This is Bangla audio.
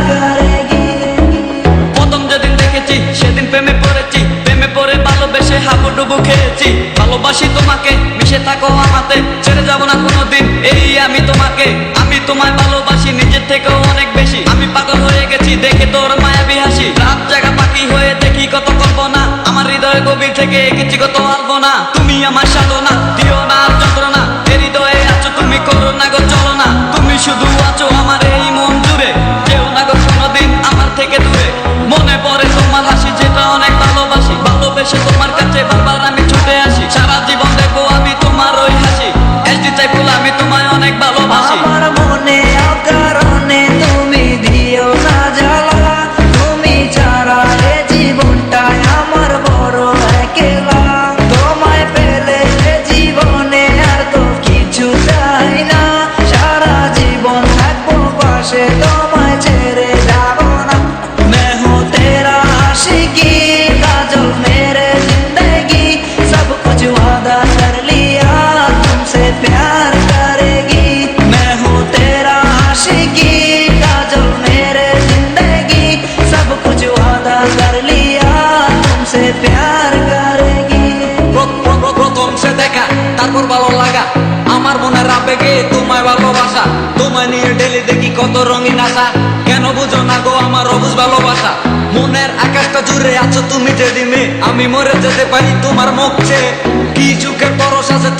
करेगी। প্রথম যেদিন দেখেছি সেদিন প্রেমে পড়েছি, প্রেমে পড়ে ভালোবেসে হাবুডুবু খেয়েছি। ভালোবাসি তোমাকে, মিশে থাকো আমাতে, ছেড়ে যাব না কোনোদিন এই আমি তোমাকে। আমি তোমায় ভালোবাসি নিজের থেকেও অনেক বেশি, আমি পাগল হয়ে গেছি দেখে তোর মায়াবী হাসি। রাত জাগা পাখি হয়ে দেখি কত কল্পনা, আমার হৃদয় গভীর থেকে এঁকেছি কত আলপনা। তুমি আমার সাধনা, দিও না আর যন্ত্রণা, এ হৃদয়ে আছো তুমি, করো না গো চলো না। তুমি শুধু আছো আমার এই মন জুড়ে, কেউ না গো কোনোদিন আমার থেকে দূরে। মনে পড়ে তোমার হাসি যেটা অনেক ভালোবাসি, ভালোবেসে তোমার কাছে বারবার আমি ছুটে আসি। সারা জীবন দেখবো আমি তোমার ওই হাসি, এসডি চাই ফুল আমি তোমায় অনেক ভালোবাসি। আমার মনে অকারণে তুমি দিও না জ্বালা, তুমি ছাড়া এ জীবনটাই আমার বড় একলা। তোমায় পেলে এ জীবনে আর তো কিছু চাই না, সারা জীবন থাকবো পাশে, তোমায় ছেড়ে যাব না। मैं हूँ तेरा आशिकी काजल मेरे जिंदगी, सब कुछ वादा कर लिया तुमसे प्यार करेगी। मैं हूँ तेरा आशिकी काजल मेरे जिंदगी, सब कुछ वादा कर लिया तुमसे प्यार करेगी। প্রথম সে দেখা তারপর ভালো লাগা, আমার মনের আবেগে তোমায় ভালোবাসা। তোমায় নিয়ে ডেলি দেখি কত রঙিন আশা, কেন বুঝো না গো আমার অবুঝ ভালোবাসা। মনের আকাশটা জুড়ে আছো তুমি যে দিনে, আমি মরে যেতে পারি তোমার মুখ চেয়ে। কি সুখের পরশ আছে